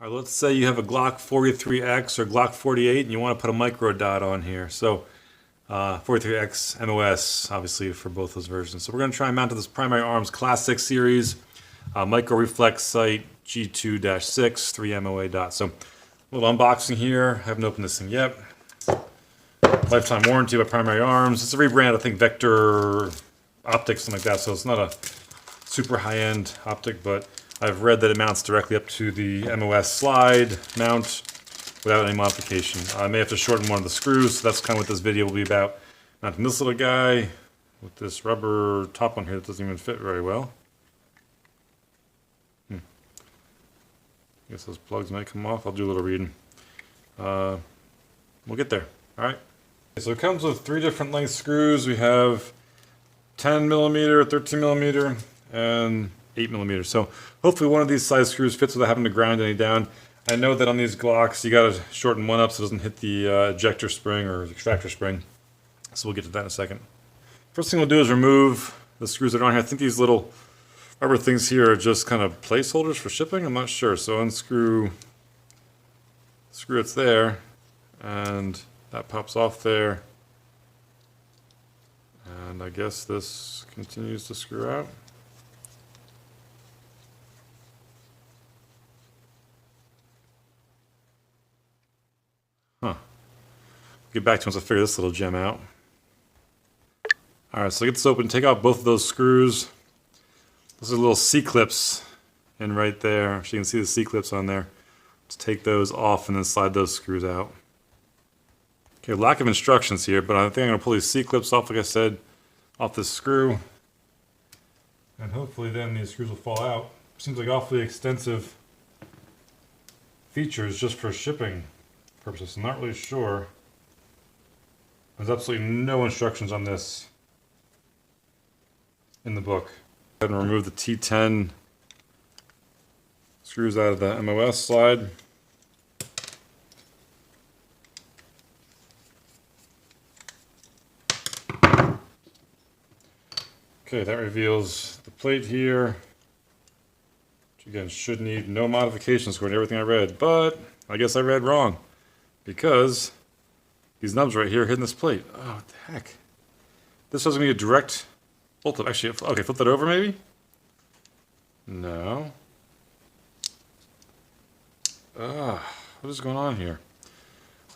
All right, let's say you have a Glock 43X or Glock 48 and you want to put a Microdot on here. So 43X MOS, obviously, for both those versions. So we're going to try and mount to this Primary Arms Classic Series Micro Reflex Sight G2-6 3 MOA dot. So a little unboxing here. I haven't opened this thing yet. Lifetime warranty by Primary Arms. It's a rebrand, I think Vector Optics, something like that. So it's not a super high-end optic, but I've read that it mounts directly up to the MOS slide mount without any modification. I may have to shorten one of the screws, so that's kind of what this video will be about. Mounting this little guy with this rubber top on here that doesn't even fit very well. I guess those plugs might come off. I'll do a little reading. We'll get there. All right. So it comes with 3 different length screws. We have 10 millimeter, 13 millimeter, and 8 millimeters. So hopefully one of these size screws fits without having to grind any down. I know that on these Glocks you got to shorten one up so it doesn't hit the ejector spring or extractor spring. So we'll get to that in a second. First thing we'll do is remove the screws that are on here. I think these little rubber things here are just kind of placeholders for shipping. I'm not sure. So unscrew screw it's there, and that pops off there. And I guess this continues to screw out. Huh. Get back to once I figure this little gem out. Alright, so get this open, take out both of those screws. Those are little C-clips in right there. So you can see the C-clips on there. Let's take those off and then slide those screws out. Okay, lack of instructions here, but I think I'm going to pull these C-clips off, like I said, off this screw. And hopefully then these screws will fall out. Seems like awfully extensive features just for shipping purposes. I'm not really sure. There's absolutely no instructions on this in the book. Go ahead and remove the T10 screws out of the MOS slide. Okay, that reveals the plate here, which again should need no modifications according to everything I read, but I guess I read wrong because these nubs right here are hitting this plate. Oh, what the heck? This doesn't need a direct bolt. Actually, okay, flip that over maybe? No. What is going on here?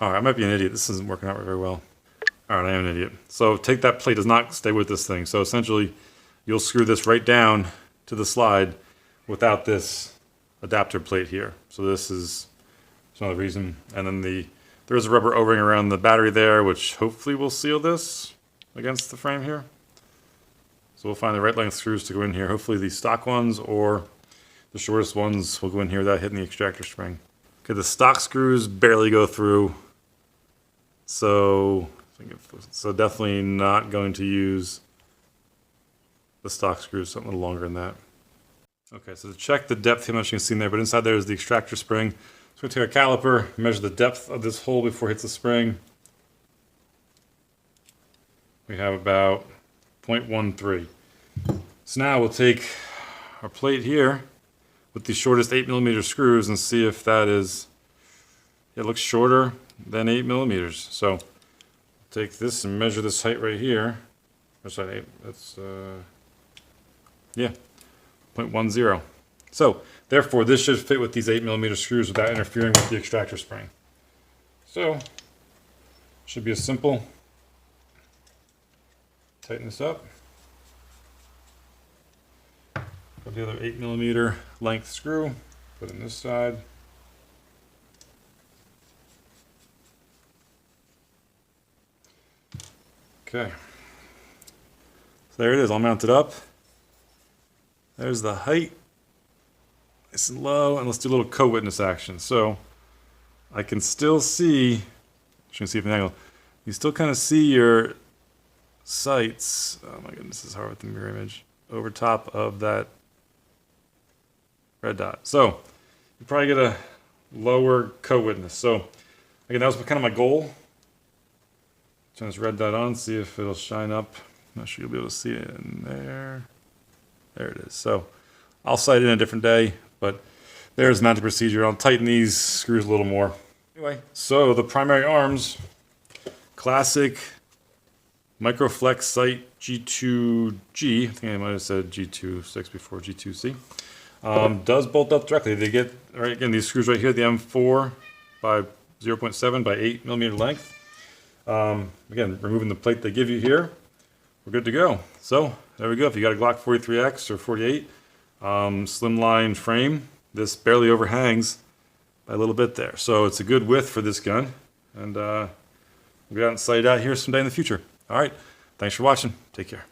Alright, I might be an idiot. This isn't working out very well. Alright, I am an idiot. So take that plate, does not stay with this thing. So essentially, you'll screw this right down to the slide without this adapter plate here. So this is another reason. And then there is a rubber O-ring around the battery there, which hopefully will seal this against the frame here. So we'll find the right length screws to go in here. Hopefully the stock ones or the shortest ones will go in here without hitting the extractor spring. Okay, the stock screws barely go through. So definitely not going to use the stock screws, something a little longer than that. Okay, so to check the depth, how much you can see in there, but inside there is the extractor spring. So we're going to take a caliper, measure the depth of this hole before it hits the spring. We have about 0.13. So now we'll take our plate here with the shortest 8 millimeter screws and see if that is, it looks shorter than 8 millimeters. So take this and measure this height right here. That's right, that's yeah, 0.10. So therefore this should fit with these 8 millimeter screws without interfering with the extractor spring. So should be as simple. Tighten this up. Put the other 8 millimeter length screw, put it in this side. Okay. So there it is, all mounted up. There's the height. Nice and low, and let's do a little co-witness action. So I can still see, you can see from the angle, you still kind of see your sights. Oh my goodness, this is hard with the mirror image. Over top of that red dot. So you probably get a lower co-witness. So again, that was kind of my goal. Turn this red dot on, see if it'll shine up. I'm not sure you'll be able to see it in there. There it is. So I'll sight it in a different day, but There's the mounting procedure. I'll tighten these screws a little more. Anyway, so the primary arms, classic Microflex sight G2G. I think I might have said G26 before G2C. Does bolt up directly. They get, right, again, these screws right here, the M4 by 0.7 by 8 millimeter length. Again, removing the plate they give you here, we're good to go. So there we go. If you got a Glock 43X or 48, slimline frame, this barely overhangs by a little bit there. So it's a good width for this gun. And we'll get out and sight out here someday in the future. All right. Thanks for watching. Take care.